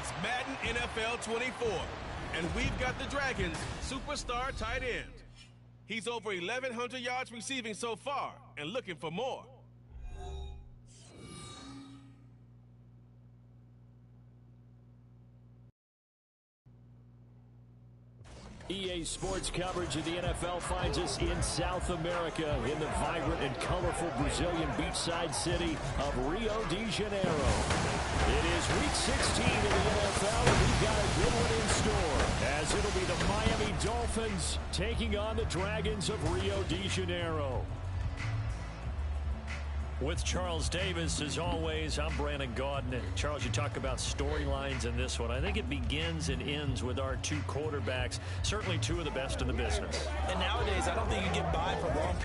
It's Madden NFL 24, and we've got the Dragons' superstar tight end. He's over 1,100 yards receiving so far and looking for more. EA Sports coverage of the NFL finds us in South America in the vibrant and colorful Brazilian beachside city of Rio de Janeiro. It is Week 16 in the NFL, and we've got a good one in store, as it'll be the Miami Dolphins taking on the Dragons of Rio de Janeiro. With Charles Davis, as always, I'm Brandon Gaudin. Charles, you talk about storylines in this one. I think it begins and ends with our two quarterbacks, certainly two of the best in the business. And nowadays, I don't think you get by for long.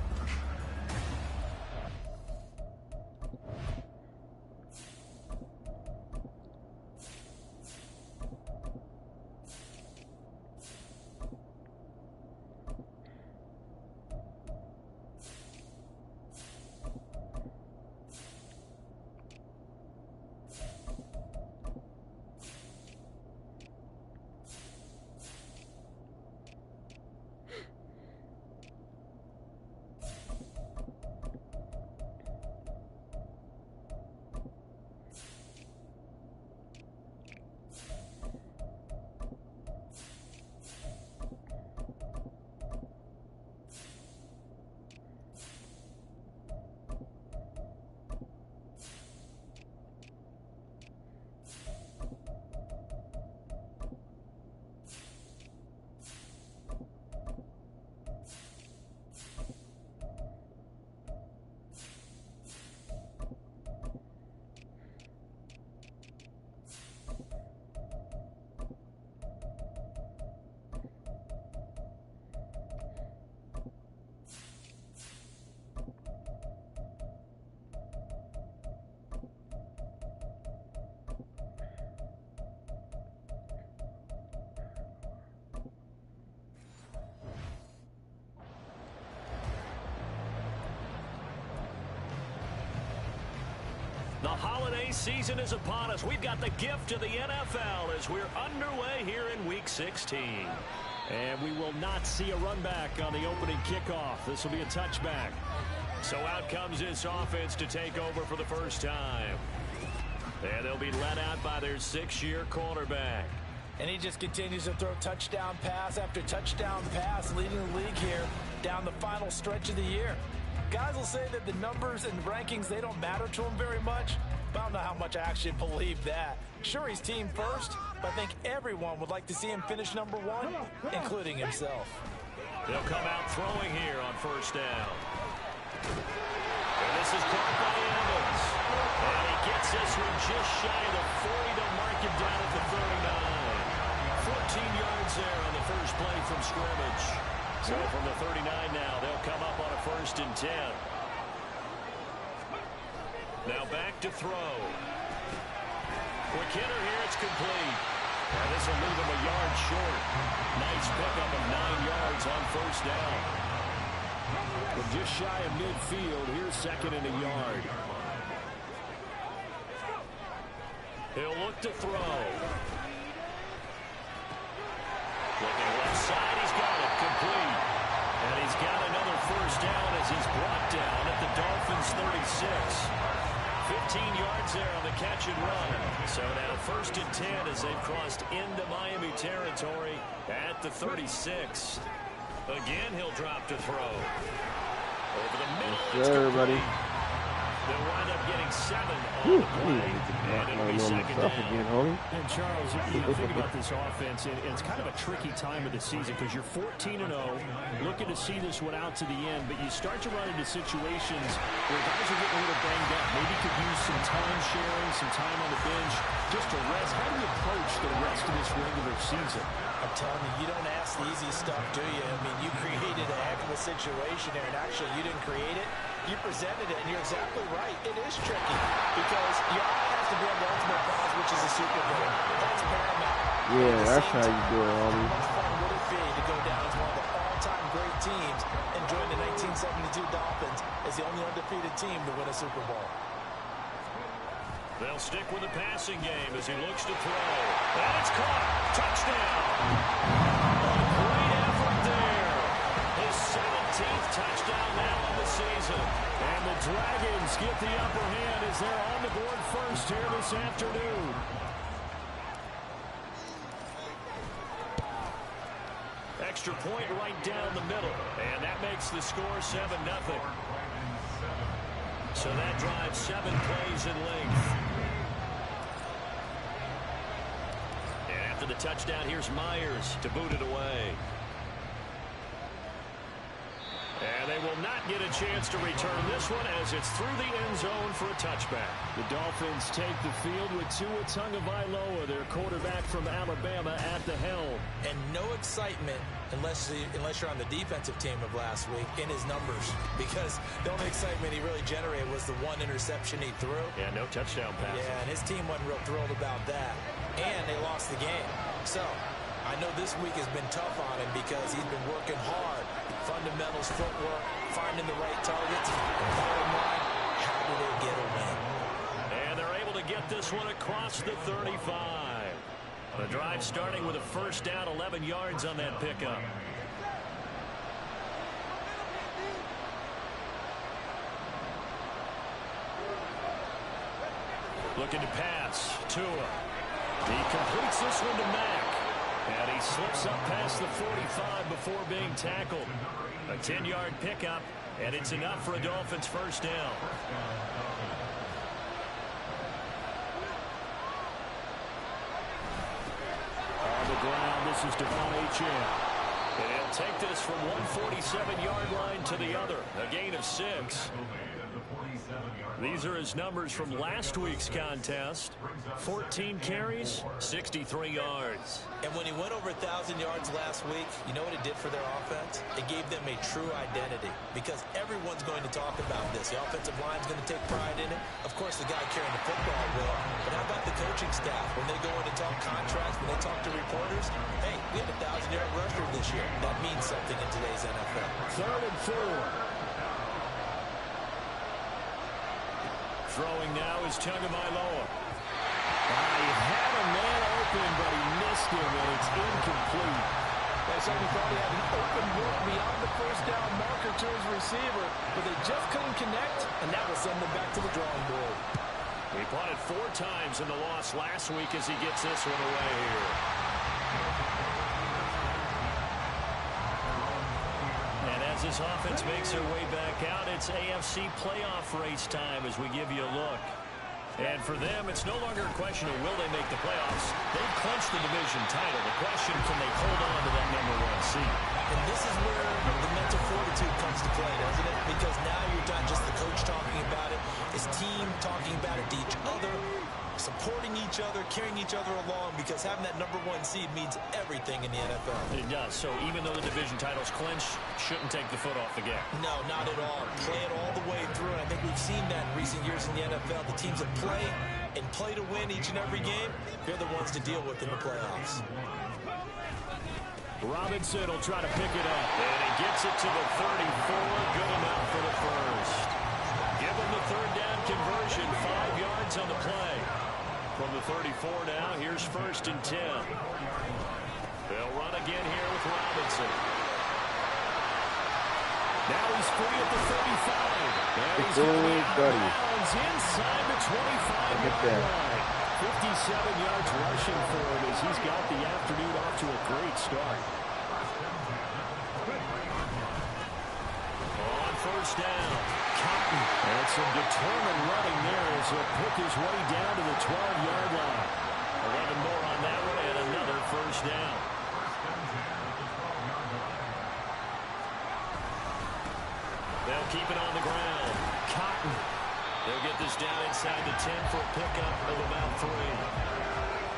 The holiday season is upon us. We've got the gift of the NFL as we're underway here in Week 16. And we will not see a run back on the opening kickoff. This will be a touchback. So out comes this offense to take over for the first time. And they'll be led out by their 6-year quarterback. And he just continues to throw touchdown pass after touchdown pass, leading the league here down the final stretch of the year. Guys will say that the numbers and rankings, they don't matter to him very much, but I don't know how much I actually believe that. Sure, he's team first, but I think everyone would like to see him finish number one, including himself. They'll come out throwing here on first down. And this is caught by Evans. And he gets this one just shy of the 40 to mark him down at the 39. 14 yards there on the first play from scrimmage. So from the 39 now, they'll come up on a 1st and 10. Now back to throw. Quick hitter here, it's complete. And this will leave him a yard short. Nice pickup of 9 yards on first down. From just shy of midfield, here's 2nd and a yard. He'll look to throw. Looking left side, he's got it, complete. And he's got another first down as he's brought down at the Dolphins' 36. 15 yards there on the catch and run. So now 1st and 10 as they've crossed into Miami territory at the 36. Again, he'll drop to throw. Over the middle, yes, sir, buddy. They'll wind up getting 7 on the play. And it'll be 2nd down. And Charles, you think about this offense, and it's kind of a tricky time of the season because you're 14-0, looking to see this one out to the end, but you start to run into situations where guys are getting a little banged up. Maybe could use some time sharing, some time on the bench, just to rest. How do you approach the rest of this regular season? I'm telling you, you don't ask the easy stuff, do you? I mean, you created a heck of a situation there, and actually you didn't create it. You presented it, and you're exactly right. It is tricky because your eye has to be on the ultimate prize, which is a Super Bowl. That's paramount. Yeah, that's how you do it, homie. How much fun would it be to go down as one of the all-time great teams and join the 1972 Dolphins as the only undefeated team to win a Super Bowl? They'll stick with the passing game as he looks to throw. And it's caught. Touchdown. A great effort there. His 17th touchdown now on the season. And the Dragons get the upper hand as they're on the board first here this afternoon. Extra point right down the middle. And that makes the score 7-0. So that drives 7 plays in length. And after the touchdown, here's Myers to boot it away. And they will not get a chance to return this one as it's through the end zone for a touchback. The Dolphins take the field with Tua Tagovailoa, their quarterback from Alabama, at the helm. And no excitement unless you're on the defensive team of last week in his numbers, because the only excitement he really generated was the one interception he threw. Yeah, no touchdown pass. Yeah, and his team wasn't real thrilled about that. And they lost the game. So I know this week has been tough on him because he's been working hard. Fundamentals, footwork, finding the right targets. Bottom line, how do they get a win? And they're able to get this one across the 35. The drive starting with a first down, 11 yards on that pickup. Looking to pass. Tua. He completes this one to Mack. And he slips up past the 45 before being tackled. A 10-yard pickup, and it's enough for a Dolphins first down. On the ground, this is Devon Achane. And he'll take this from 147-yard line to the other. A gain of 6. These are his numbers from last week's contest. 14 carries, 63 yards. And when he went over 1,000 yards last week, you know what it did for their offense? It gave them a true identity, because everyone's going to talk about this. The offensive line's going to take pride in it. Of course, the guy carrying the football will. But how about the coaching staff? When they go in and talk contracts, when they talk to reporters, hey, we had a 1,000-yard rusher this year. That means something in today's NFL. 3rd and 4. Throwing now is Tagovailoa. He had a man open, but he missed him, and it's incomplete. He thought he had an open look beyond the first down marker to his receiver, but they just couldn't connect, and that will send them back to the drawing board. He punted 4 times in the loss last week as he gets this one away here. And as this offense makes their way back out, it's AFC playoff race time as we give you a look. And for them, it's no longer a question of will they make the playoffs. They've clinched the division title. The question, can they hold on to that #1 seed? And this is where the mental fortitude comes to play, doesn't it? Because now you're not just the coach talking about it, his team talking about it to each other, supporting each other, carrying each other along, because having that #1 seed means everything in the NFL. It does. So even though the division title's clinched, shouldn't take the foot off the gas. No, not at all. Play it all the way through. And I think we've seen that in recent years in the NFL. The teams that play and play to win each and every game, they're the ones to deal with in the playoffs. Robinson will try to pick it up. And he gets it to the 34. Good enough for the first. Give him the 3rd down conversion. 5 yards on the play. From the 34 now, here's 1st and 10. They'll run again here with Robinson. Now he's free at the 35. And he's Good buddy. inside the 25-yard line. 57 yards rushing for him as he's got the afternoon off to a great start. On 1st down, Cotton. And some determined running there as he'll pick his way down to the 12-yard line. 11 more on that one and another 1st down. They'll keep it on the ground. Cotton. They'll get this down inside the 10 for a pickup of about 3.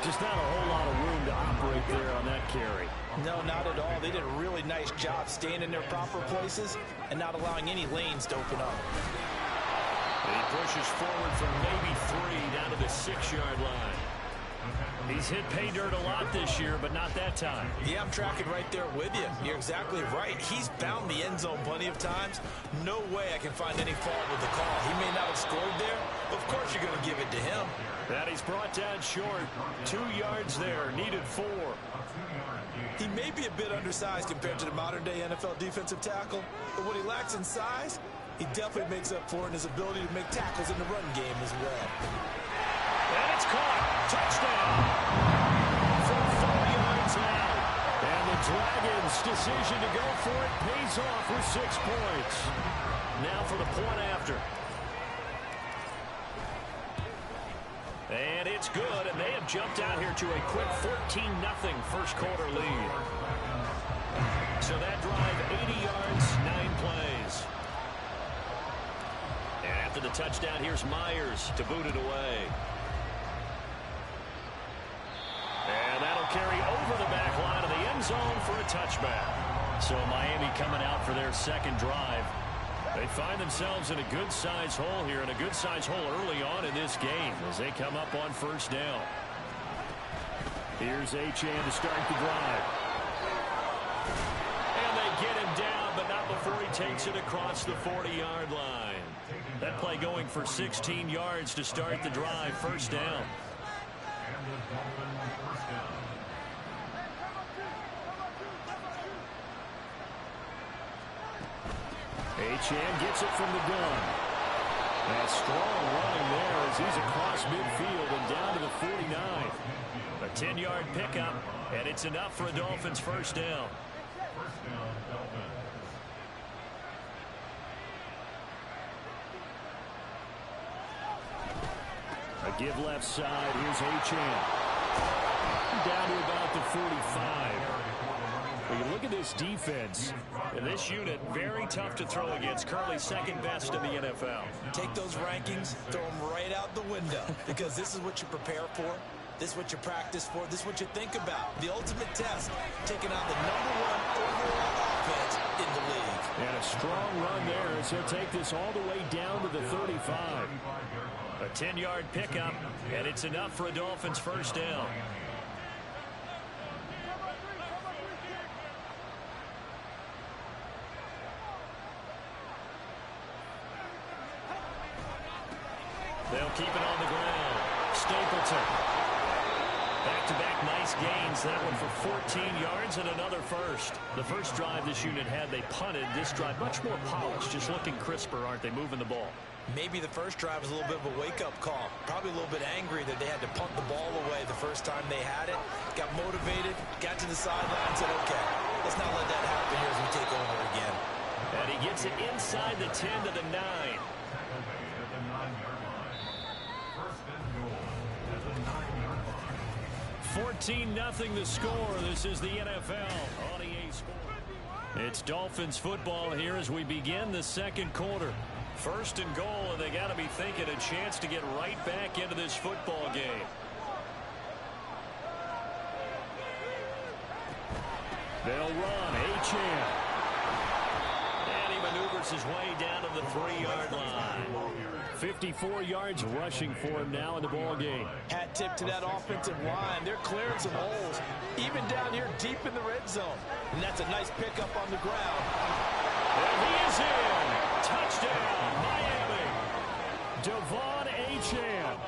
Just not a whole lot of room to operate there on that carry. No, not at all. They did a really nice job staying in their proper places and not allowing any lanes to open up. And he pushes forward from maybe 3 down to the 6-yard line. He's hit pay dirt a lot this year, but not that time. Yeah, I'm tracking right there with you. You're exactly right. He's bound the end zone plenty of times. No way I can find any fault with the call. He may not have scored there, Of course you're going to give it to him. That he's brought down short. 2 yards there, needed 4. He may be a bit undersized compared to the modern-day NFL defensive tackle, but when he lacks in size, he definitely makes up for it in his ability to make tackles in the run game as well. And it's caught. Touchdown. From 4 yards out. And the Dragons' decision to go for it pays off with 6 points. Now for the point after. And it's good, and they have jumped out here to a quick 14-0 first quarter lead. So that drive, 80 yards, 9 plays. And after the touchdown, here's Myers to boot it away. And that'll carry over the back line of the end zone for a touchback. So Miami coming out for their second drive. They find themselves in a good-sized hole here, and a good-sized hole early on in this game as they come up on first down. Here's Achane to start the drive. And they get him down, but not before he takes it across the 40-yard line. That play going for 16 yards to start the drive, first down. Achane gets it from the gun. A strong running there as he's across midfield and down to the 49. A 10-yard pickup, and it's enough for a Dolphins first down. A give left side. Here's Achane. Down to about the 45. When you look at this defense, and this unit, very tough to throw against. Currently second best in the NFL. Take those rankings, throw them right out the window, because this is what you prepare for. This is what you practice for. This is what you think about. The ultimate test, taking on the #1 overall offense in the league. And a strong run there as he'll take this all the way down to the 35. A 10-yard pickup, and it's enough for a Dolphins first down. They'll keep it on the ground. Stapleton. Back-to-back nice gains. That one for 14 yards and another first. The first drive this unit had, they punted. This drive, much more polished, just looking crisper, aren't they, moving the ball? Maybe the first drive was a little bit of a wake-up call. Probably a little bit angry that they had to punt the ball away the first time they had it. Got motivated, got to the sideline, said, okay, let's not let that happen here as we take over again. And he gets it inside the 10 to the 9. 14-0 the score. This is the NFL on EA Sports. It's Dolphins football here as we begin the second quarter. First and goal, and they got to be thinking a chance to get right back into this football game. They'll run. Achane. And he maneuvers his way down to the 3-yard line. 54 yards rushing for him now in the ball game. Hat tip to that offensive line. They're clearing some holes, even down here deep in the red zone. And that's a nice pickup on the ground. And he is in. Touchdown, Miami. Devon Achane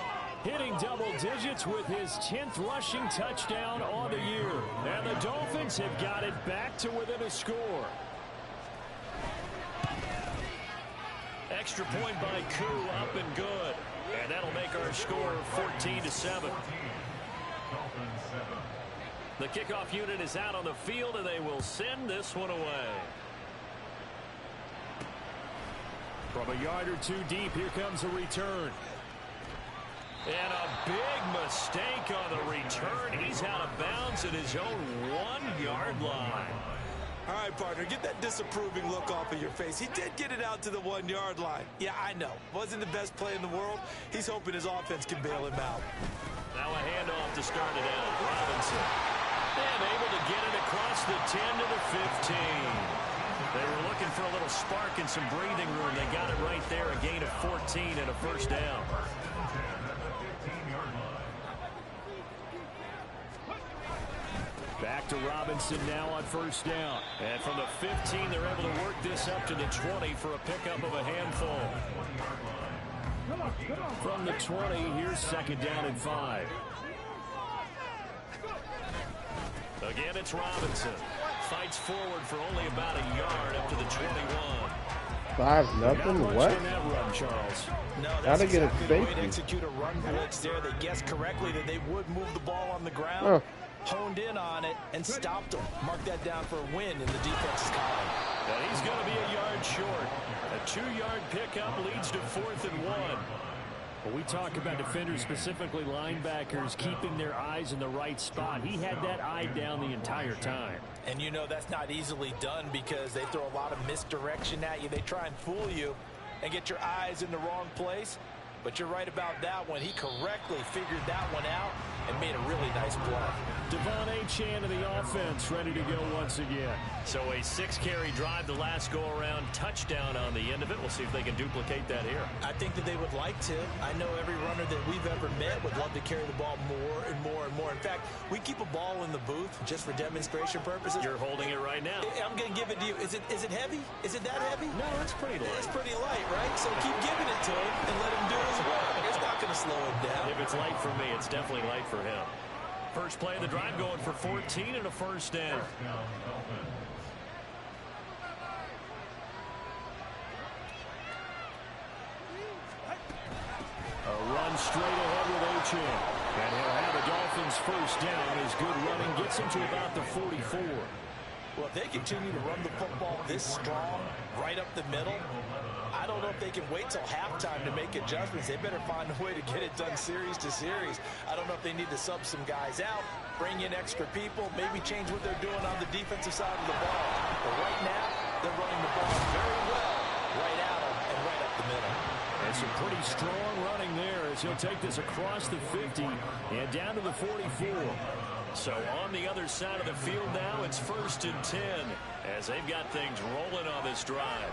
hitting double digits with his 10th rushing touchdown on the year. And the Dolphins have got it back to within a score. Extra point by Koo, up and good. And that'll make our score 14-7. The kickoff unit is out on the field, and they will send this one away. From a yard or two deep, here comes a return. And a big mistake on the return. He's out of bounds at his own 1-yard line. All right, partner, get that disapproving look off of your face. He did get it out to the 1-yard line. Yeah, I know. Wasn't the best play in the world. He's hoping his offense can bail him out. Now a handoff to start it out. Robinson. And able to get it across the 10 to the 15. They were looking for a little spark and some breathing room. They got it right there. A gain of 14 and a first down. Back to Robinson now on first down. And from the 15, they're able to work this up to the 20 for a pickup of a handful. From the 20, here's 2nd down and 5. Again, it's Robinson. Fights forward for only about a yard up to the 21. 5-0. What? That run, Charles. No, How that's to get a exactly the way to safety? execute a run blitz there. They guessed correctly that they would move the ball on the ground, honed in on it, and stopped them. Mark that down for a win in the defense's column. And he's going to be a yard short. A 2-yard pickup leads to 4th and 1. Well, we talk about defenders, specifically linebackers, keeping their eyes in the right spot. He had that eye down the entire time. And you know that's not easily done because they throw a lot of misdirection at you. They try and fool you and get your eyes in the wrong place. But you're right about that one. He correctly figured that one out and made a really nice play. Devon Achane of the offense ready to go once again. So a 6-carry drive the last go-around, touchdown on the end of it. We'll see if they can duplicate that here. I think that they would like to. I know every runner that we've ever met would love to carry the ball more and more and more. In fact, we keep a ball in the booth just for demonstration purposes. You're holding it right now. I'm going to give it to you. Is it heavy? Is it that heavy? No, it's pretty light. It's pretty light, right? So keep giving it to him and let him do his work. It's not going to slow him down. If it's light for me, it's definitely light for him. First play of the drive going for 14 and a 1st down. A run straight ahead with Achane. And he'll have the Dolphins' 1st down. His good running gets him to about the 44. Well, if they continue to run the football this strong, right up the middle, I don't know if they can wait till halftime to make adjustments. They better find a way to get it done series to series. I don't know if they need to sub some guys out, bring in extra people, maybe change what they're doing on the defensive side of the ball. But right now, they're running the ball very well right at them and right up the middle. And some pretty strong running there as he'll take this across the 50 and down to the 44. So on the other side of the field now, it's 1st and 10 as they've got things rolling on this drive.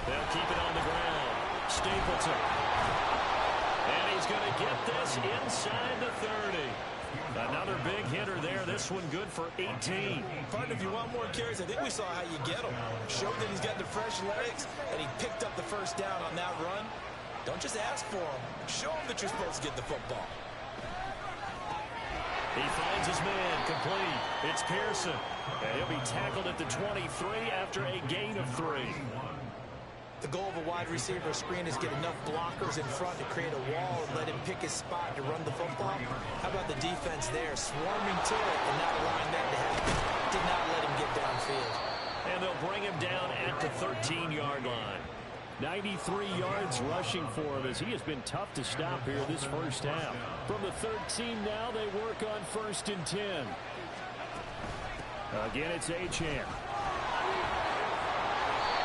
They'll keep it on the ground. Stapleton. And he's going to get this inside the 30. Another big hitter there. This one good for 18. Partner, if you want more carries, I think we saw how you get them. Showed that he's got the fresh legs, and he picked up the 1st down on that run. Don't just ask for them. Show them that you're supposed to get the football. He finds his man complete. It's Pearson. And he'll be tackled at the 23 after a gain of 3. The goal of a wide receiver screen is get enough blockers in front to create a wall and let him pick his spot to run the football. How about the defense there, swarming to it and not allowing that to happen? Did not let him get downfield. And they'll bring him down at the 13-yard line. 93 yards rushing for him as he has been tough to stop here this 1st half. From the 13 now, they work on 1st and 10. Again, it's Achane.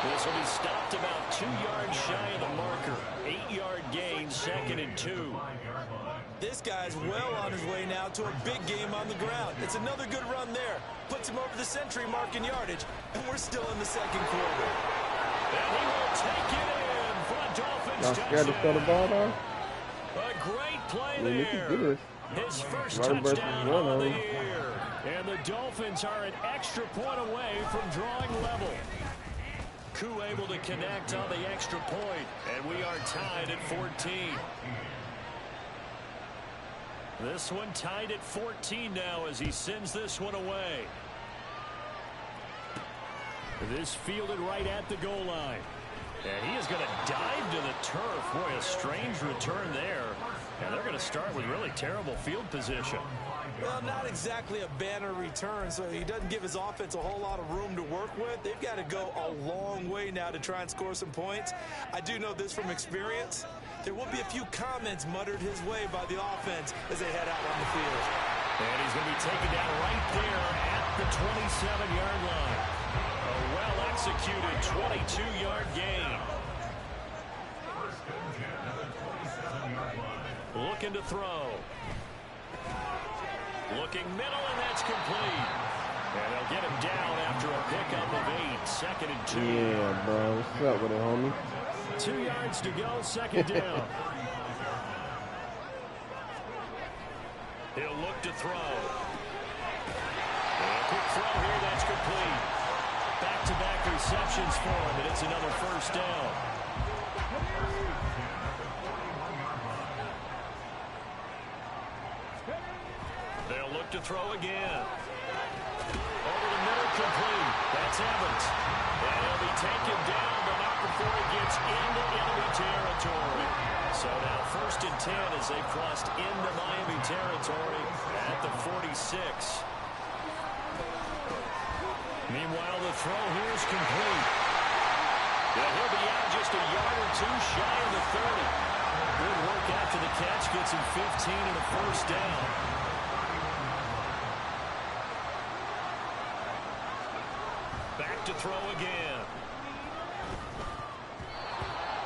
This will be stopped about 2 yards shy of the marker. 8-yard gain, 2nd and 2. This guy's well on his way now to a big game on the ground. It's another good run there. Puts him over the century mark in yardage, and we're still in the 2nd quarter. And he will take it in for a Dolphins Y'all scared to throw the ball down? A great play I mean, we can do there. this. His first Running versus touchdown run of the on. year. And the Dolphins are an extra point away from drawing level. Koo able to connect on the extra point, and we are tied at 14. This one tied at 14 now as he sends this one away. This fielded right at the goal line. And he is going to dive to the turf. Boy, a strange return there. And they're going to start with really terrible field position. Well, not exactly a banner return, so he doesn't give his offense a whole lot of room to work with. They've got to go a long way now to try and score some points. I do know this from experience. There will be a few comments muttered his way by the offense as they head out on the field. And he's going to be taken down right there at the 27-yard line. A well-executed 22-yard gain. Looking to throw. Looking middle, and that's complete. And they'll get him down after a pickup of 8. 2nd and 2. Yeah, bro. What's up with it, homie? 2 yards to go, 2nd down. He'll look to throw. And a quick throw here, that's complete. Back-to-back receptions for him, and it's another 1st down. to throw again. Over the middle, complete. That's Evans. And he'll be taken down, but not before he gets into enemy territory. So now 1st and 10 as they've crossed into Miami territory at the 46. Meanwhile, the throw here is complete. Yeah, he'll be out just a yard or two shy of the 30. Good work after the catch. Gets him 15 and a first down. Back to throw again.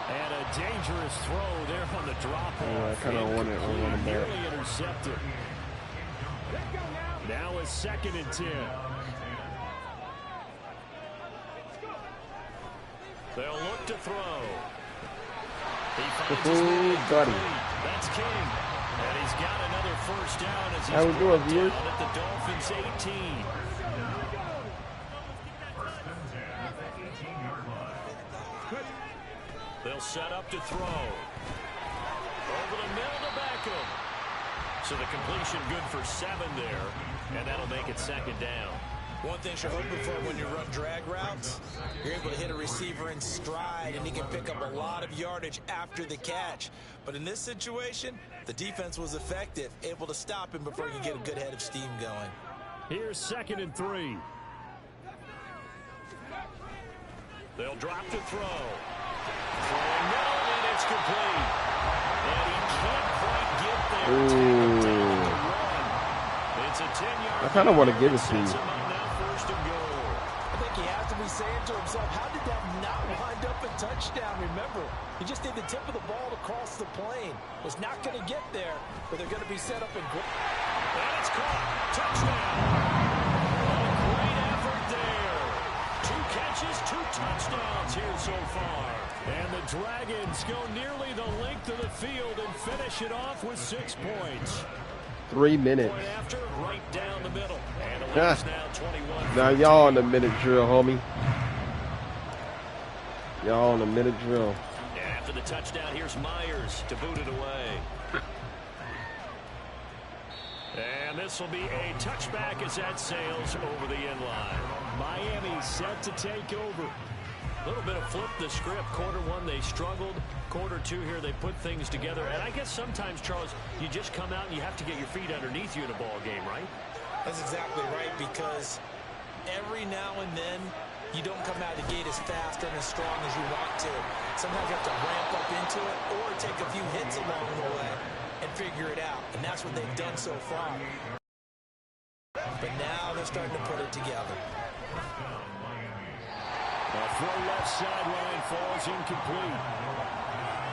And a dangerous throw there on the drop-off. Yeah, I kind of want it on the back. Nearly intercepted. Now a 2nd and 10. They'll look to throw. He finds his man. Buddy. That's King. And he's got another first down as he's How we doing, viewers? down at the Dolphins 18. They'll set up to throw. Over the middle to Beckham. So the completion good for 7 there. And that'll make it 2nd down. One thing you're hoping for when you run drag routes, you're able to hit a receiver in stride, and he can pick up a lot of yardage after the catch. But in this situation, the defense was effective, able to stop him before he could get a good head of steam going. Here's 2nd and 3. They'll drop to throw. Throwing middle, and it's complete. And he can't quite get there. It's a 10-yard. I kind of want to give it to you. I think he has to be saying to himself, how did that not wind up a touchdown? Remember, he just did the tip of the ball to cross the plane. Was not going to get there, but they're going to be set up in great. And it's caught. Touchdown. A great effort there. 2 catches, 2 touchdowns here so far. And the Dragons go nearly the length of the field and finish it off with 6 points. 3 minutes. Point after, right down the middle. And the lead's now 21. Now y'all on the minute drill, homie. Y'all on the minute drill. And after the touchdown, here's Myers to boot it away. And this will be a touchback as that sails over the end line. Miami set to take over. A little bit of flip the script. Quarter 1, they struggled. Quarter 2 here, they put things together. And I guess sometimes, Charles, you just come out and you have to get your feet underneath you in a ball game, right? That's exactly right, because every now and then, you don't come out of the gate as fast and as strong as you want to. Sometimes you have to ramp up into it or take a few hits along the way and figure it out. And that's what they've done so far. But now they're starting to put it together. A throw left sideline falls incomplete.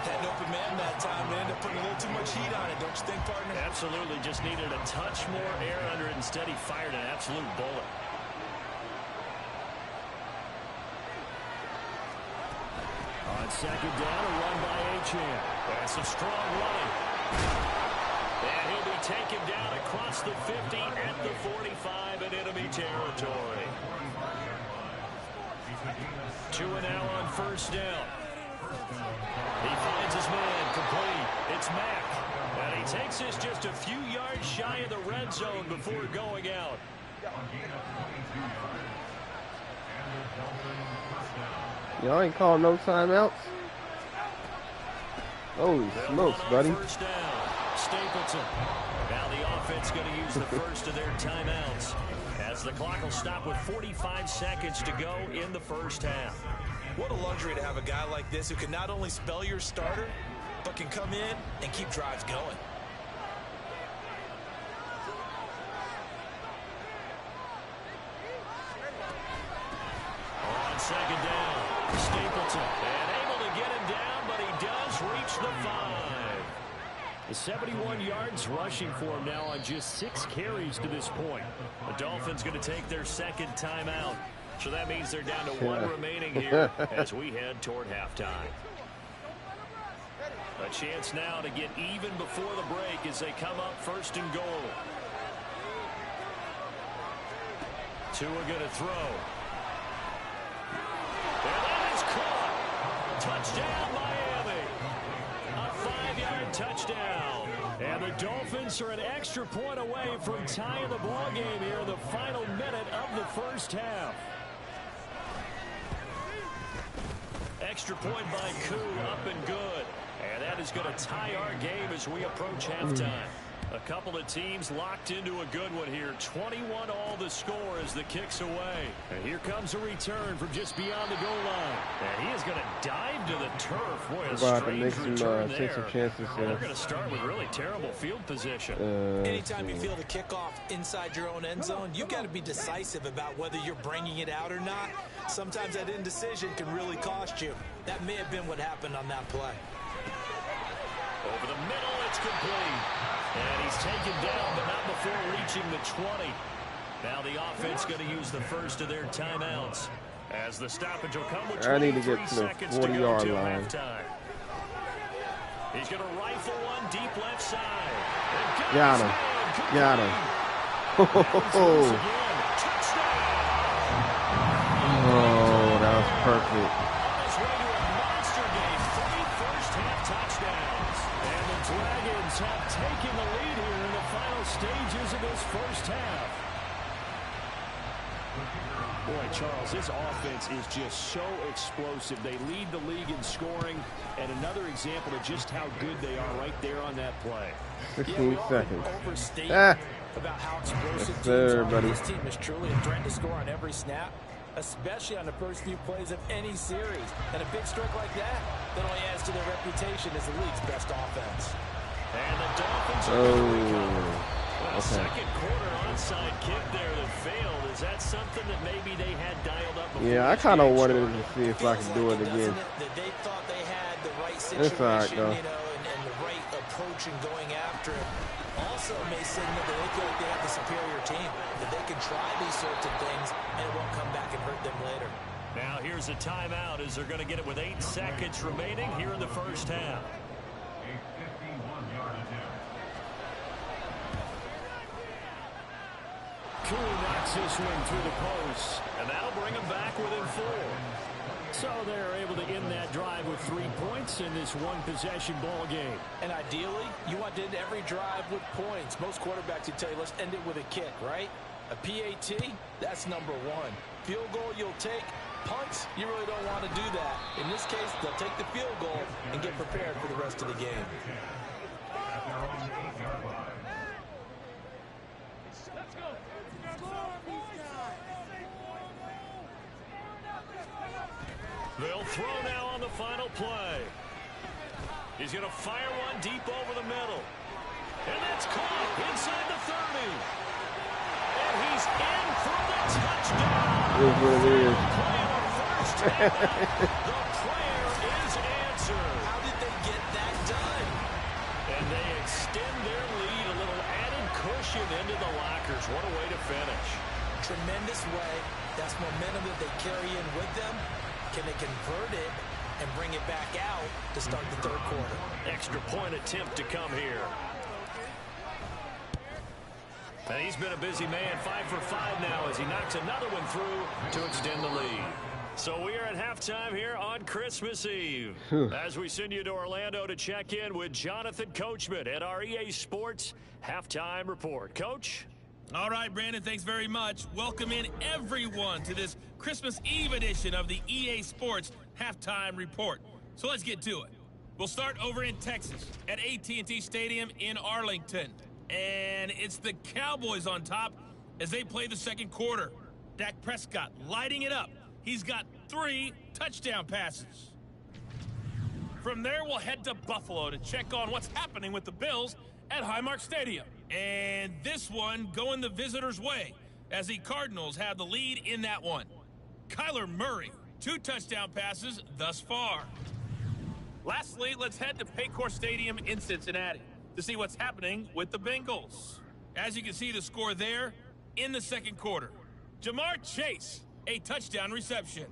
Had an open man that time and ended up putting a little too much heat on it, don't you think, partner? Absolutely, just needed a touch more air under it. Instead, he fired an absolute bullet. On 2nd down, a run by Achane. That's some strong running. And he'll be taken down across the 50 at the 45 in enemy territory. 2 now on 1st down. He finds his man complete. It's Mack. And he takes this just a few yards shy of the red zone before going out. Y'all ain't calling no timeouts? Holy smokes, buddy. 1st down. Stapleton. Now the offense going to use the first of their timeouts, as the clock will stop with 45 seconds to go in the 1st half. What a luxury to have a guy like this who can not only spell your starter, but can come in and keep drives going. On 2nd down, Stapleton. And able to get him down, but he does reach the 5. The 71 yards rushing for him now on just 6 carries to this point. The Dolphins going to take their 2nd timeout. So that means they're down to 1 remaining here as we head toward halftime. A chance now to get even before the break as they come up 1st and goal. Tua going to throw. And that is caught. Touchdown, Miami. A 5-yard touchdown. And the Dolphins are an extra point away from tying the ball game here in the final minute of the first half. Extra point by Koo, up and good. And that is going to tie our game as we approach halftime. A couple of teams locked into a good one here. 21-all the score as the kick's away. And here comes a return from just beyond the goal line. And he is going to dive to the turf. Boy, a strange return there. Take some chances here. They're going to start with really terrible field position. Anytime you field a kickoff inside your own end zone, you've got to be decisive about whether you're bringing it out or not. Sometimes that indecision can really cost you. That may have been what happened on that play. Over the middle, it's complete. And he's taken down, but not before reaching the 20. Now the offense going to use the first of their timeouts. As the stoppage will come with 23 seconds to go to halftime. He's going to rifle one deep left side. Got him. Got him. Oh, that was perfect. On his way to a monster game. 3 first-half touchdowns. And the Dragons have taken the lead here in the final stages of this first half. Boy, Charles, this offense is just so explosive. They lead the league in scoring, and another example of just how good they are right there on that play. 16 seconds. About how explosive yes, sir, teams are. buddy. This team is truly a threat to score on every snap, especially on the first few plays of any series. And a big stroke like that only adds to their reputation as the league's best offense. And the Dolphins are going to recover. Well, second quarter onside kick there that failed. Is that something that maybe they had dialed up before? Yeah, I kind of wanted to see if I could do it again. That they thought they had the right situation, and the right approach in going after it. Also may signal that they feel like they have the superior team, that they can try these sorts of things and it won't come back and hurt them later. Now here's a timeout as they're going to get it with 8 seconds remaining here in the first half. Koo knocks this one through the post. And that'll bring them back within 4. So they're able to end that drive with 3 points in this one-possession ball game. And ideally, you want to end every drive with points. Most quarterbacks would tell you, let's end it with a kick, right? A PAT, that's number 1. Field goal, you'll take. Punts, you really don't want to do that. In this case, they'll take the field goal and get prepared for the rest of the game. They'll throw now on the final play. He's going to fire one deep over the middle. And that's caught inside the 30. And he's in for the touchdown. Here's what it is. The prayer is answered. How did they get that done? And they extend their lead, a little added cushion into the lockers. What a way to finish. Tremendous way. That's momentum that they carry in with them. Can they convert it and bring it back out to start the third quarter? Extra point attempt to come here. And he's been a busy man, 5 for 5 now as he knocks another one through to extend the lead. So we are at halftime here on Christmas Eve. As we send you to Orlando to check in with Jonathan Coachman at our EA Sports Halftime Report. Coach? All right, Brandon, thanks very much. Welcome in everyone to this Christmas Eve edition of the EA Sports Halftime Report. So let's get to it. We'll start over in Texas at AT&T Stadium in Arlington. And it's the Cowboys on top as they play the second quarter. Dak Prescott lighting it up. He's got 3 touchdown passes. From there, we'll head to Buffalo to check on what's happening with the Bills at Highmark Stadium. And this one going the visitors' way as the Cardinals have the lead in that one. Kyler Murray, 2 touchdown passes thus far. Lastly, let's head to Paycor Stadium in Cincinnati to see what's happening with the Bengals. As you can see the score there in the second quarter. Jamar Chase, a touchdown reception.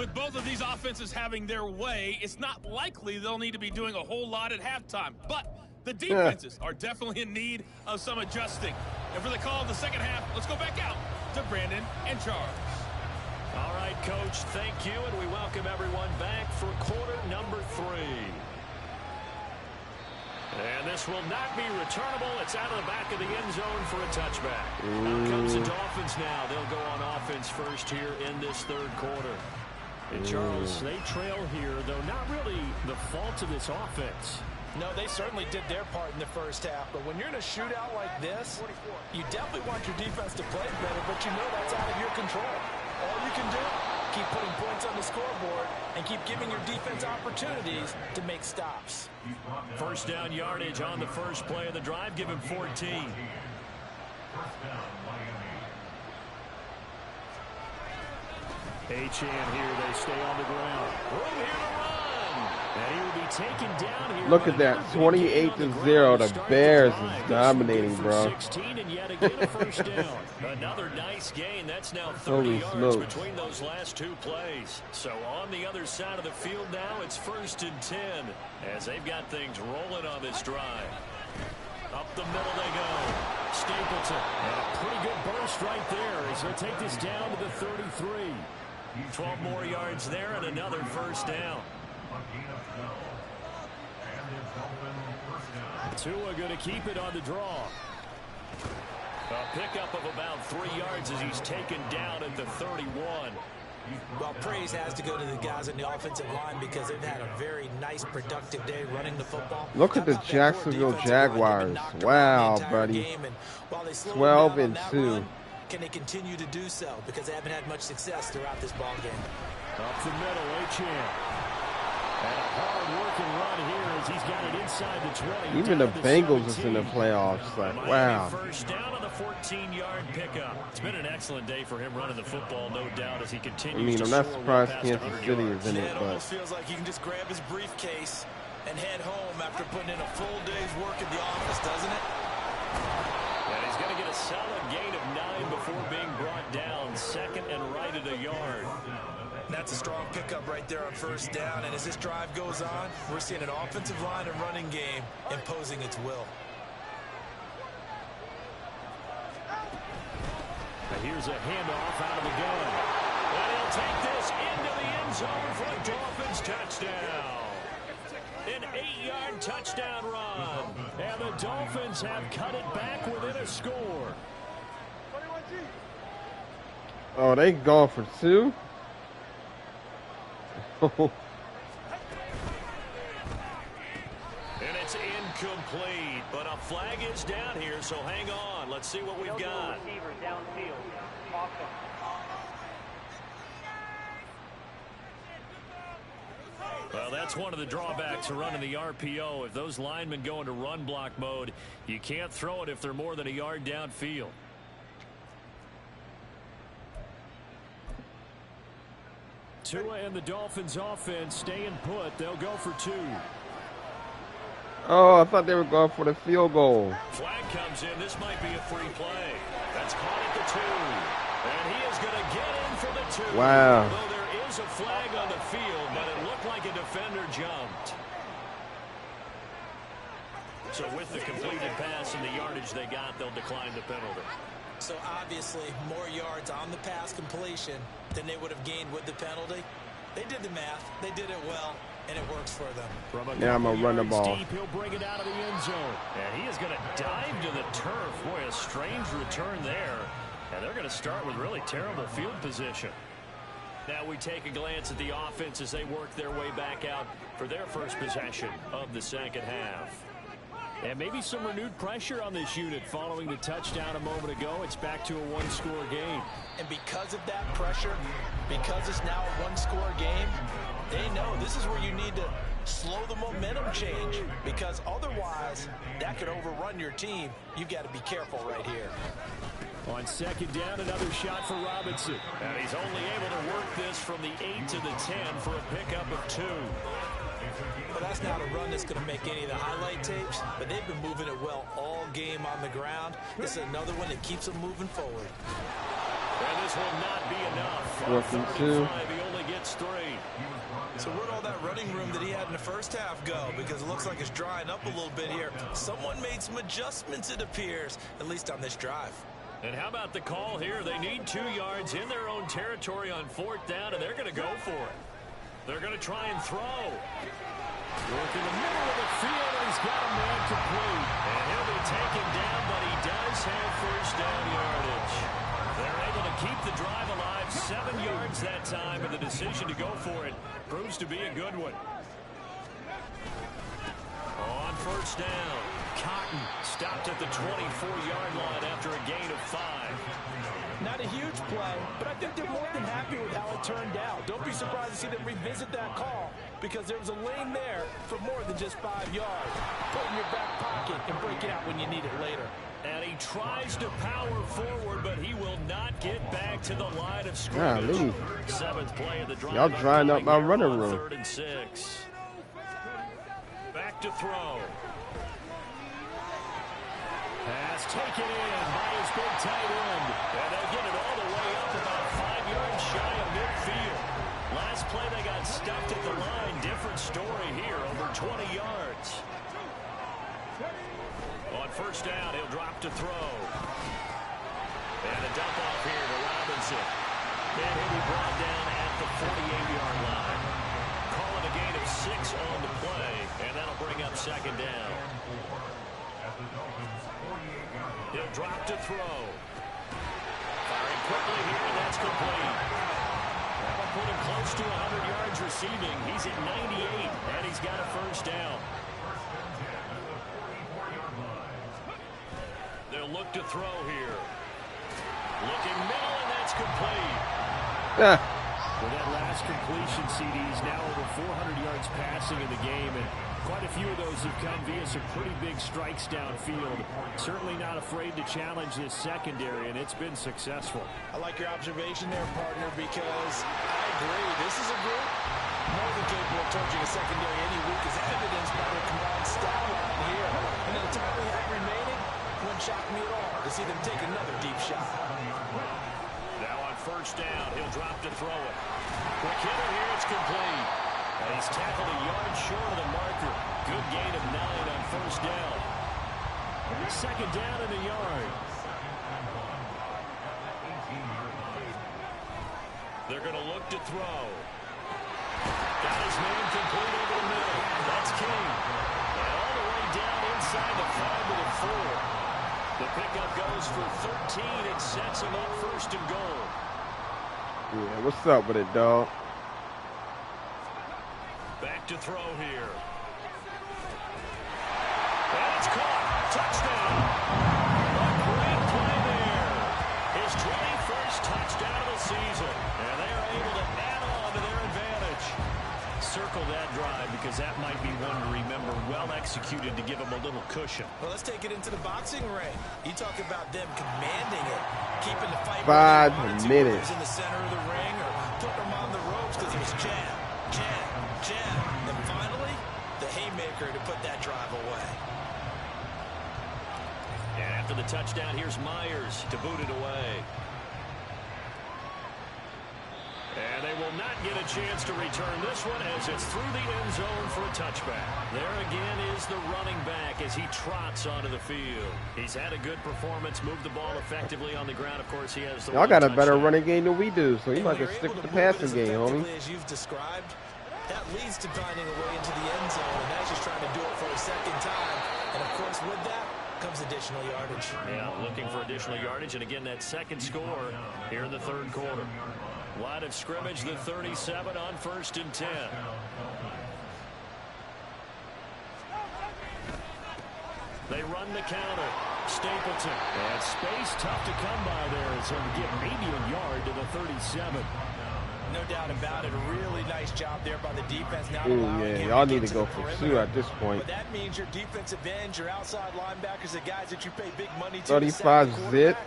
With both of these offenses having their way, it's not likely they'll need to be doing a whole lot at halftime. But the defenses are definitely in need of some adjusting. And for the call of the second half, let's go back out to Brandon and Charles. All right, Coach, thank you, and we welcome everyone back for quarter number 3. And this will not be returnable. It's out of the back of the end zone for a touchback. Out comes the Dolphins now. They'll go on offense first here in this third quarter. And Charles, they trail here, though not really the fault of this offense. No, they certainly did their part in the first half. But when you're in a shootout like this, you definitely want your defense to play better, but you know that's out of your control. All you can do, keep putting points on the scoreboard and keep giving your defense opportunities to make stops. First down yardage on the first play of the drive. Give him 14. Achane here. They stay on the ground. Room here to run. And he will be taken down here. Look at that, 28-0. The Bears is dominating, bro. 16 and yet again a first down. Another nice gain. That's now 30 Holy yards smokes. between those last 2 plays. So on the other side of the field now, it's 1st and 10 as they've got things rolling on this drive. Up the middle they go. Stapleton. And a pretty good burst right there as they'll take this down to the 33. 12 more yards there and another first down. Tua going to keep it on the draw. A pickup of about 3 yards as he's taken down at the 31. Well, praise has to go to the guys in the offensive line because they've had a very nice, productive day running the football. Look at the Jacksonville Jaguars. Wow, buddy. 12-2. Can they continue to do so? Because they haven't had much success throughout this ball game. Up the middle, Achane. And a hard-working run here as he's got it inside the 20. Even the Bengals is in the playoffs. Like, wow. First down on the 14-yard pickup. It's been an excellent day for him running the football, no doubt, as he continues to I'm not soar surprised well past Kansas 100 City yards. is in Yeah, it, it but almost feels like he can just grab his briefcase and head home after putting in a full day's work at the office, doesn't it? And he's going to get a solid gain of 9 before being brought down. 2nd and right at a yard. That's a strong pickup right there on first down. And as this drive goes on, we're seeing an offensive line and running game imposing its will. Now here's a handoff out of the gun. And he'll take this into the end zone for a Dolphins touchdown. An 8-yard touchdown run. And the Dolphins have cut it back within a score. oh, they going for 2? And it's incomplete, but a flag is down here, so hang on. Let's see what we've got. Well, that's one of the drawbacks of running the RPO. If those linemen go into run block mode, you can't throw it if they're more than a yard downfield. Tua and the Dolphins offense staying put. They'll go for 2. Oh, I thought they were going for the field goal. Flag comes in. This might be a free play. That's caught at the 2. And he is going to get in for the 2. Wow. Although there is a flag on the field, but it looked like a defender jumped. So with the completed pass and the yardage they got, they'll decline the penalty. So obviously more yards on the pass completion than they would have gained with the penalty. They did the math. They did it well, and it works for them. Now I'm going to run the ball. Deep, he'll bring it out of the end zone. And he is going to dive to the turf. Boy, a strange return there. And they're going to start with really terrible field position. Now we take a glance at the offense as they work their way back out for their first possession of the second half. And maybe some renewed pressure on this unit following the touchdown a moment ago. It's back to a one-score game. And because of that pressure, because it's now a one-score game, they know this is where you need to slow the momentum change, because otherwise that could overrun your team. You've got to be careful right here. On second down, another shot for Robinson. And he's only able to work this from the 8 to the 10 for a pickup of 2. But that's not a run that's going to make any of the highlight tapes, but they've been moving it well all game on the ground. This is another one that keeps them moving forward. And this will not be enough. 4th and 2. He only gets It's 3. So where'd all that running room that he had in the first half go? Because it looks like it's drying up a little bit here. Someone made some adjustments, it appears, at least on this drive. And how about the call here? They need 2 yards in their own territory on 4th down, and they're going to go for it. They're going to try and throw. Work in the middle of the field, and he's got a man complete. And he'll be taken down, but he does have first down yardage. They're able to keep the drive alive, 7 yards that time, and the decision to go for it proves to be a good one. On first down, Cotton stopped at the 24-yard line after a gain of 5. Not a huge play, but I think they're more than happy with how it turned out. Don't be surprised to see them revisit that call because there was a lane there for more than just 5 yards. Put it in your back pocket and break it out when you need it later. And he tries to power forward, but he will not get back to the line of scrimmage. 7th play of the drive. Y'all drying up my running room. 3rd and 6. Back to throw. Pass taken in by his big tight end. And they'll get it all the way up about 5 yards shy of midfield. Last play they got stuffed at the line. Different story here, over 20 yards. On first down, he'll drop to throw. And a dump off here to Robinson. And he'll be brought down at the 48-yard line. Calling a gain of 6 on the play, and that'll bring up 2nd down. He'll drop to throw. Firing quickly here, and that's complete. That'll put him close to 100 yards receiving. He's at 98, and he's got a first down. They'll look to throw here. Looking middle, and that's complete. With that last completion, CD's now over 400 yards passing in the game, and quite a few of those have come via some pretty big strikes downfield. Certainly not afraid to challenge this secondary, and it's been successful. I like your observation there, partner, because I agree. This is a group more than capable of torching a secondary any week, as evidenced by their combined stat line here. And in the time we have remaining, it wouldn't shock me at all to see them take another deep shot. Now on first down, he'll drop to throw it. Quick hitter here, it's complete. And he's tackled a yard short of the marker. Good gain of 9 on first down. 2nd down in the yard. They're going to look to throw. Got his man complete over the middle. That's King. And all the way down inside the 5 to the 4. The pickup goes for 13. It sets him up 1st and goal. Yeah, what's up with it, dog? Back to throw here. And it's caught. Touchdown. A great play there. His 21st touchdown of the season. And they are able to add on to their advantage. Circle that drive because that might be one to remember. Well executed to give him a little cushion. Well, let's take it into the boxing ring. You talk about them commanding it, keeping the fight 5 minutes in the center of the ring, or putting them on the ropes because it was jab, jab, jab. And finally, the haymaker to put that drive away. And after the touchdown, here's Myers to boot it away. And they will not get a chance to return this one as it's through the end zone for a touchback. There again is the running back as he trots onto the field. He's had a good performance, moved the ball effectively on the ground. Of course, he has the Y'all got a better running game than we do, so you might just stick with the passing game, homie. As you've described, that leads to finding a way into the end zone, and that's just trying to do it for a second time. And, of course, with that comes additional yardage. Yeah, looking for additional yardage, and again, that second score here in the 3rd quarter. Line of scrimmage, the 37 on 1st and 10. They run the counter. Stapleton. And space tough to come by there as he'll get maybe a yard to the 37. No doubt about it. A really nice job there by the defense. Now yeah, y'all need to go for 2 at this point. But that means your defensive ends, your outside linebackers, the guys that you pay big money to. 35 zip.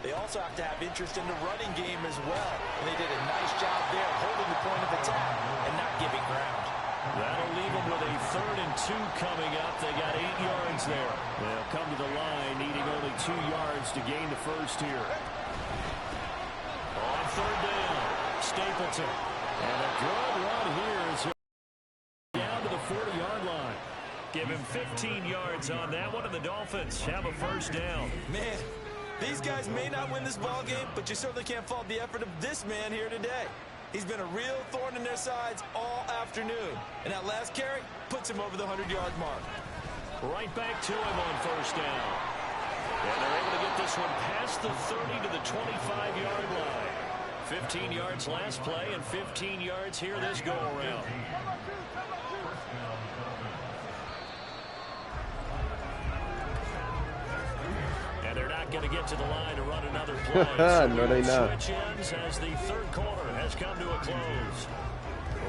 They also have to have interest in the running game as well. And they did a nice job there holding the point of attack and not giving ground. That'll leave them with a 3rd and 2 coming up. They got 8 yards there. They'll come to the line needing only 2 yards to gain the first here. On 3rd down, Stapleton. And a good run here is down to the 40-yard line. Give him 15 yards on that one, and the Dolphins have a first down. Man, these guys may not win this ball game, but you certainly can't fault the effort of this man here today. He's been a real thorn in their sides all afternoon. And that last carry puts him over the 100-yard mark. Right back to him on first down. And they're able to get this one past the 30 to the 25-yard line. 15 yards last play and 15 yards here this go-around. And they're not going to get to the line to run another play. So no, they not. Switch ends as the third quarter has come to a close.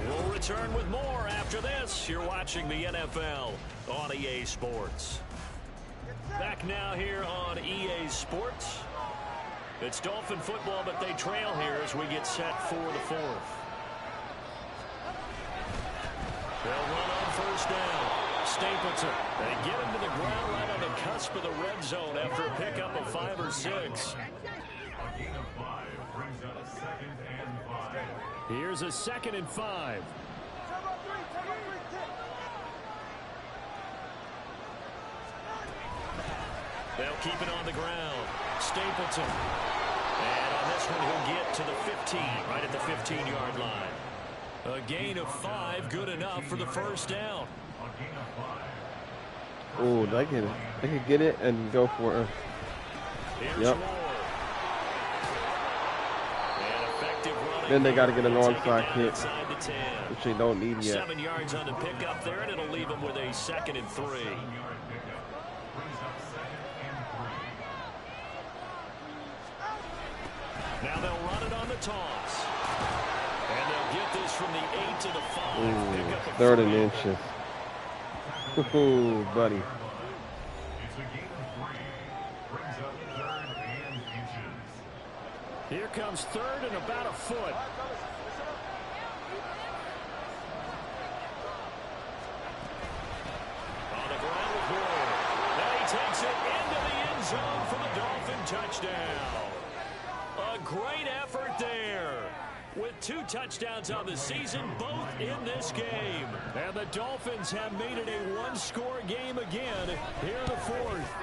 We'll return with more after this. You're watching the NFL on EA Sports. Back now here on EA Sports. It's Dolphin football, but they trail here as we get set for the fourth. They'll run on first down. Stapleton. They get him to the ground right on the cusp of the red zone after a pickup of 5 or 6. Here's a 2nd and 5. They'll keep it on the ground. Stapleton. And on this one, he'll get to the 15, right at the 15-yard line. A gain of 5, good enough for the first down. Oh, they can get it and go for it. Yep. Then they got to get an onside kick, which they don't need yet. 7 yards on the pickup there, and it'll leave them with a 2nd and 3. Now they'll run it on the toss. And they'll get this from the 8 to the 5. Ooh, 3rd and inches. Ooh, buddy. Here comes 3rd and about a foot. On the ground with Moore. Now he takes it into the end zone for the Dolphin touchdown. A great effort there. With 2 touchdowns on the season, both in this game. And the Dolphins have made it a one-score game again here in the fourth.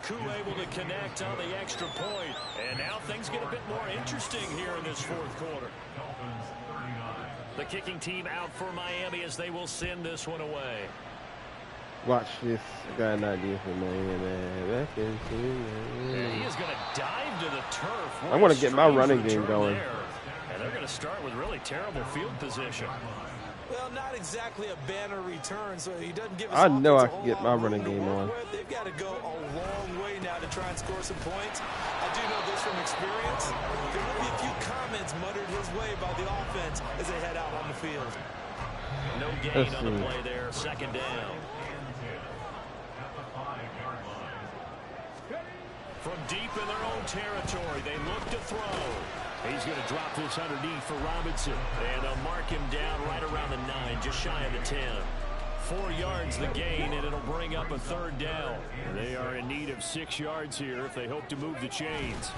Koo able to connect on the extra point. And now things get a bit more interesting here in this fourth quarter. The kicking team out for Miami as they will send this one away. Watch this. I got an idea for Miami. And he is going to dive to the turf. I want to get my running game going. And they're going to start with really terrible field position. Well, not exactly a banner return, so he doesn't give us. I know I can get my running game on. They've got to go a long way now to try and score some points. I do know this from experience. There will be a few comments muttered his way by the offense as they head out on the field. No gain on the play there. 2nd down. From deep in their own territory, they look to throw. He's going to drop this underneath for Robinson. And they'll mark him down right around the 9, just shy of the 10. 4 yards the gain, and it'll bring up a 3rd down. They are in need of 6 yards here if they hope to move the chains.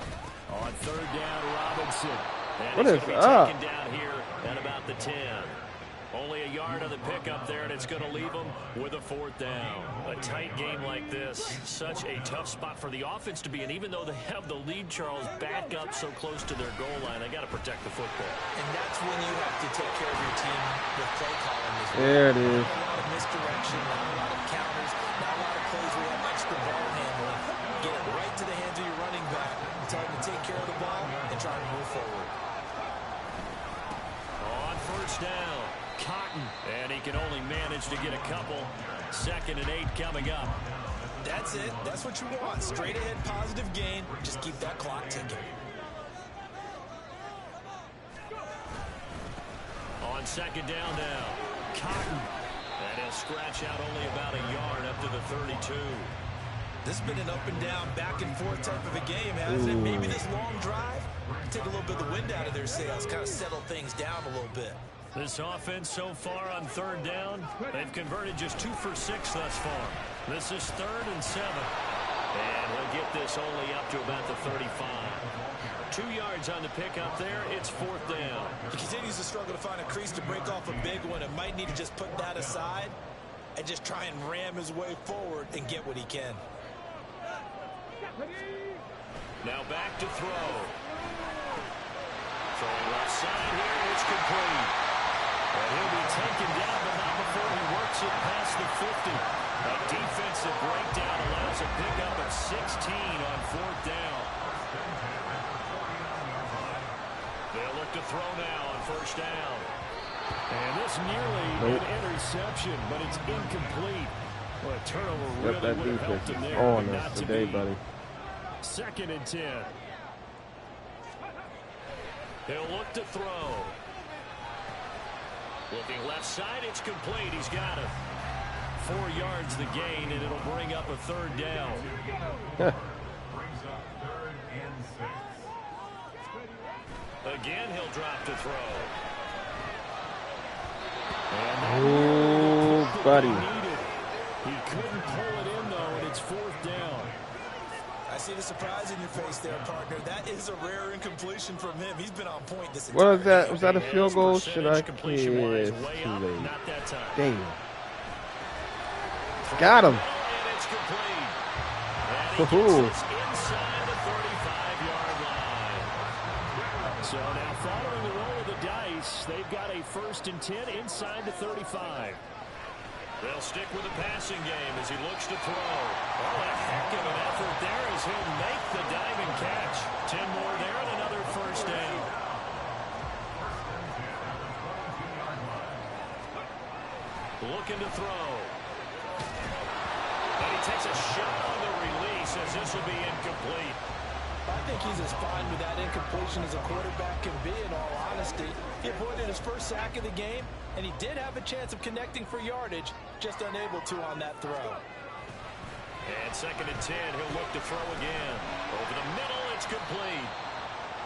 On 3rd down, Robinson. And what he's is going to be up? taken down here at about the 10. Only a yard on the pickup there, and it's going to leave them with a 4th down. A tight game like this, such a tough spot for the offense to be in. Even though they have the lead, Charles, back up so close to their goal line, they got to protect the football. And that's when you have to take care of your team with play calling as well. There it is. Not a lot of misdirection, not a lot of counters, not a lot of plays where you have extra ball handling. Get it right to the hands of your running back, tell him to take care of the ball, and try to move forward. On first down, Cotton, and he can only manage to get a couple. 2nd and 8 coming up. That's it. That's what you want. Straight ahead, positive gain. Just keep that clock ticking. On 2nd down now, Cotton. And he'll scratch out only about a yard up to the 32. This has been an up and down, back and forth type of a game, hasn't it? Maybe this long drive take a little bit of the wind out of their sails, kind of settle things down a little bit. This offense so far on 3rd down, they've converted just 2 for 6 thus far. This is 3rd and 7. And we'll get this only up to about the 35. 2 yards on the pickup there. It's 4th down. He continues to struggle to find a crease to break off a big one. It might need to just put that aside and just try and ram his way forward and get what he can. Now back to throw. Throwing left side here, it's complete. And he'll be taken down, but not before he works it past the 50. A defensive breakdown allows a pickup of 16 on 4th down. They'll look to throw now on 1st down. And this nearly an interception, but it's incomplete. Well, a turnover really would have helped him there. On us today, buddy. 2nd and 10. He'll look to throw. Looking left side, it's complete. He's got it. 4 yards the gain, and it'll bring up a 3rd down. Again, he'll drop to throw. Oh, buddy. He couldn't pull it in, though, and it's 4th down. I see the surprise in your face there, partner. That is a rare incompletion from him. He's been on point this What entire was that? game. Was that a field goal? Should I Completion-wise, kiss? way Too up, late. not that time. Damn. Got him. And it's complete. And he Woohoo. gets it inside the 35-yard line. So now following the roll of the dice, they've got a 1st and 10 inside the 35. They'll stick with the passing game as he looks to throw. Oh, a heck of an effort there as he'll make the diving catch. 10 more there and another 1st down. Looking to throw. And he takes a shot on the release as this will be incomplete. I think he's as fine with that incompletion as a quarterback can be, in all honesty. He avoided his first sack of the game, and he did have a chance of connecting for yardage, just unable to on that throw. And 2nd and 10, he'll look to throw again. Over the middle, it's complete.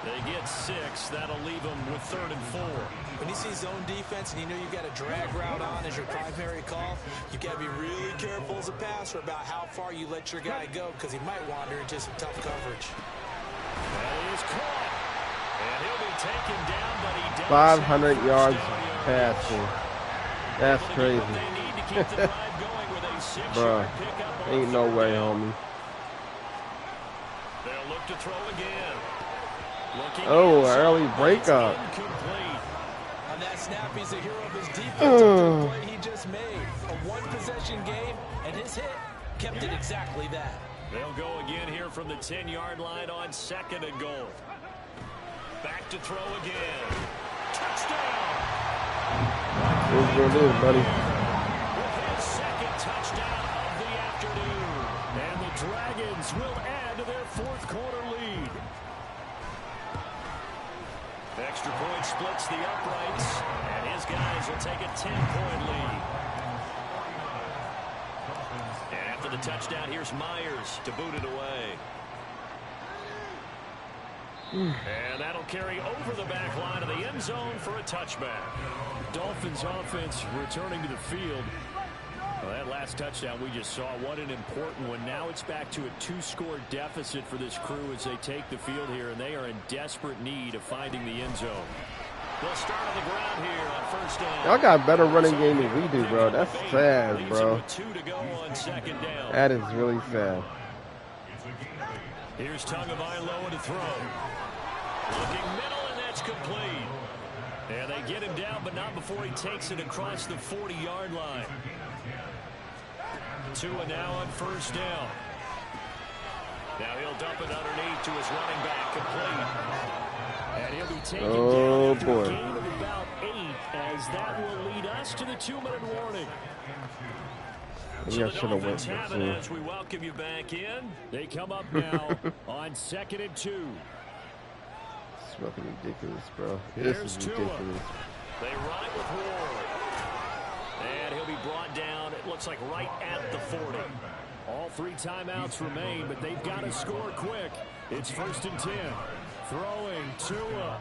They get 6. That'll leave them with 3rd and 4. When you see zone defense and you know you've got a drag route on as your primary call, you've got to be really careful as a passer about how far you let your guy go, because he might wander into some tough coverage. That is caught. And he'll be taken down, but he does 500 have yards first down passing. That's Able to get crazy. what they need to keep the drive going with a 6-yard Bruh, pickup on ain't no 3rd way, down. homie. They'll look to throw again. Looking Oh, inside, early but breakup. it's incomplete. On that snap, he's the hero of his defense after the play he just made. A one-possession game, and his hit kept it exactly that. They'll go again here from the 10-yard line on 2nd and goal. Back to throw again. Touchdown! What's going to do, buddy? With his 2nd touchdown of the afternoon. And the Dragons will add to their 4th quarter lead. Extra point splits the uprights, and his guys will take a 10-point lead. And after the touchdown, here's Myers to boot it away. And that'll carry over the back line of the end zone for a touchback. Dolphins offense returning to the field. Well, that last touchdown we just saw, what an important one. Now it's back to a 2-score deficit for this crew as they take the field here, and they are in desperate need of finding the end zone. They'll start on the ground here on 1st down. Y'all got a better running game than we do, bro. That's sad, bro. 2 to go on 2nd down. That is really sad. Here's Tagovailoa to throw. Looking middle, and that's complete. And they get him down, but not before he takes it across the 40-yard line. Tua now on 1st down. Now he'll dump it underneath to his running back, complete. And he'll be taken Oh, down after boy. a gain of about 8, as that will lead us to the 2-minute warning. Maybe I So the should have went Dolphins have it for as we welcome you back in. They come up now on 2nd and 2. It's fucking ridiculous, bro. This Here's is Tua. ridiculous. They run it with Ward. And he'll be brought down, it looks like right at the 40. All 3 timeouts remain, but they've got to score quick. It's 1st and 10. Throwing Tua.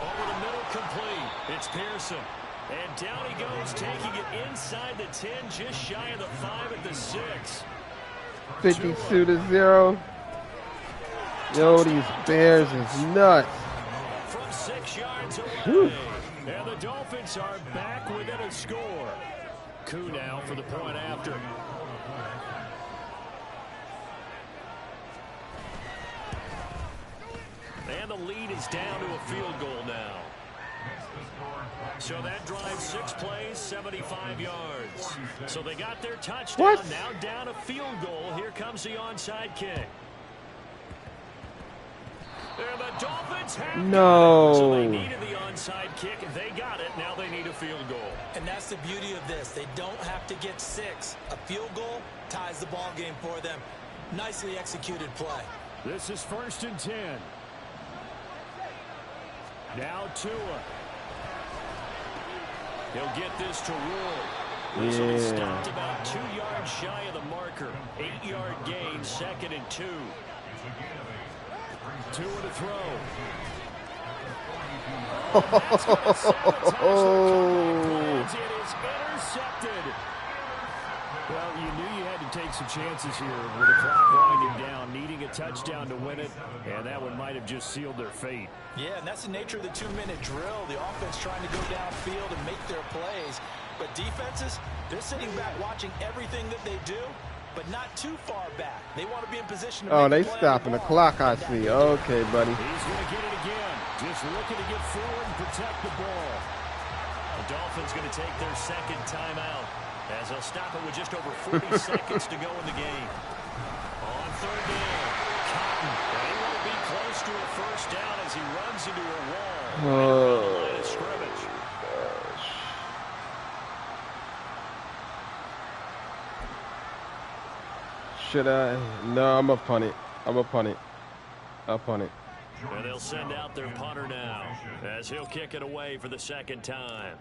Over the middle, complete. It's Pearson. And down he goes, taking it inside the 10, just shy of the 5 at the 6. 52-0. Yo, these Bears is nuts. From 6 yards away. Whew. And the Dolphins are back within a score. Koo now for the point after. And the lead is down to a field goal now. So that drives 6 plays, 75 yards. So they got their touchdown. What? Now down a field goal. Here comes the onside kick. And the Dolphins have No. it. So they needed the onside kick. They got it. Now they need a field goal. And that's the beauty of this. They don't have to get 6. A field goal ties the ball game for them. Nicely executed play. This is 1st and 10. Now Tua. He'll get this to roll. This will be stopped about 2 yards shy of the marker. 8-yard gain, 2nd and 2. Tua to throw. Oh. It is intercepted. Well, you knew you had to take some chances here with the clock winding down, needing a touchdown to win it, and that one might have just sealed their fate. Yeah, and that's the nature of the 2-minute drill. The offense trying to go downfield and make their plays. But defenses, they're sitting back watching everything that they do, but not too far back. They want to be in position to They make a play stopping the clock, I see. Okay, buddy. He's going to get it again. Just looking to get forward and protect the ball. The Dolphins going to take their 2nd timeout as they'll stop it with just over 40 seconds to go in the game. On 3rd down, Cotton. He won't be close to a 1st down as he runs into a wall. Right around the line of scrimmage. Should I? No, I'm going to punt it. I'm going to punt it. I'll punt it. And they'll send out their punter now as he'll kick it away for the 2nd time.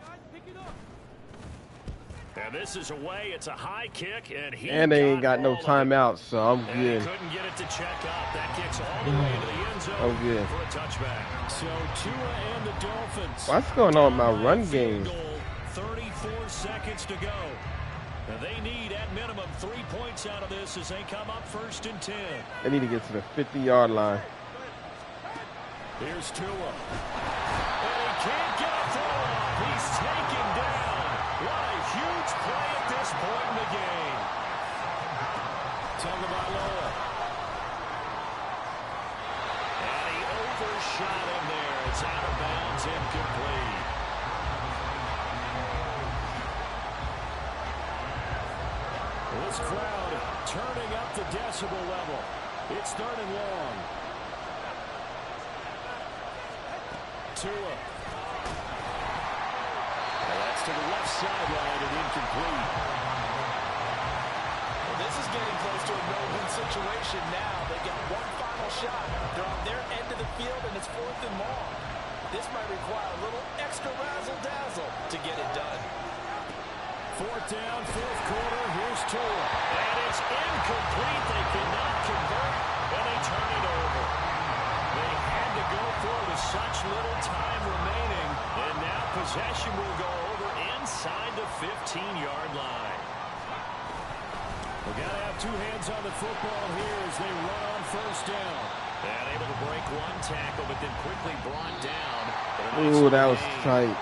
And this is away. It's a high kick, and they ain't got no timeouts, so I'm good. He couldn't get it to check up. That kicks all the way into the end zone I'm good. for a touchback. So Tua and the Dolphins. What's going on with my run game? 34 seconds to go. And they need, at minimum, 3 points out of this as they come up 1st and 10. They need to get to the 50-yard line. Here's Tua. And he can't get a throw off. He's taken down. What a huge play at this point in the game. Tagovailoa. And he overshot him there. It's out of bounds, incomplete. This crowd turning up the decibel level. It's 3rd and long. Tua. That's to the left sideline and incomplete. Well, this is getting close to a no-win situation now. They got one final shot. They're on their end of the field, and it's 4th and long. This might require a little extra razzle-dazzle to get it done. 4th down, 4th quarter. Here's Tua. And it's incomplete. They cannot convert, and they turn it over. They had to go for it with such little time remaining, and now possession will go over inside the 15-yard line. We've got to have 2 hands on the football here as they run on 1st down. And able to break 1 tackle, but then quickly brought down. Ooh, that was tight.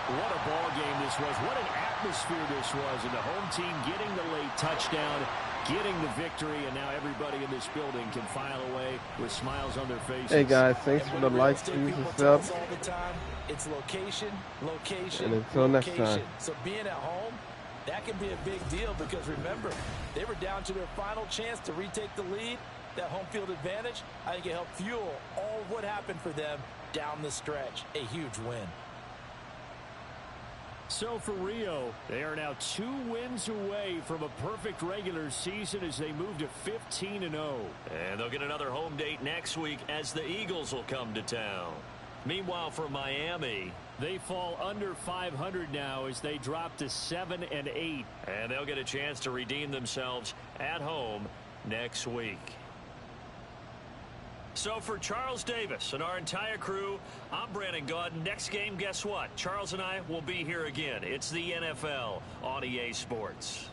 What a ball game this was. What an atmosphere this was. And the home team getting the late touchdown, getting the victory, and now everybody in this building can file away with smiles on their faces. Hey, guys, thanks for the likes, views, and subs. All the time, it's location, location, And until next location. time. So being at home, that can be a big deal because, remember, they were down to their final chance to retake the lead. That home field advantage, I think it helped fuel all of what happened for them down the stretch. A huge win. So for Rio, they are now 2 wins away from a perfect regular season as they move to 15-0. And they'll get another home date next week as the Eagles will come to town. Meanwhile, for Miami, they fall under 500 now as they drop to 7-8. And they'll get a chance to redeem themselves at home next week. So for Charles Davis and our entire crew, I'm Brandon Gaudin. Next game, guess what? Charles and I will be here again. It's the NFL on EA Sports.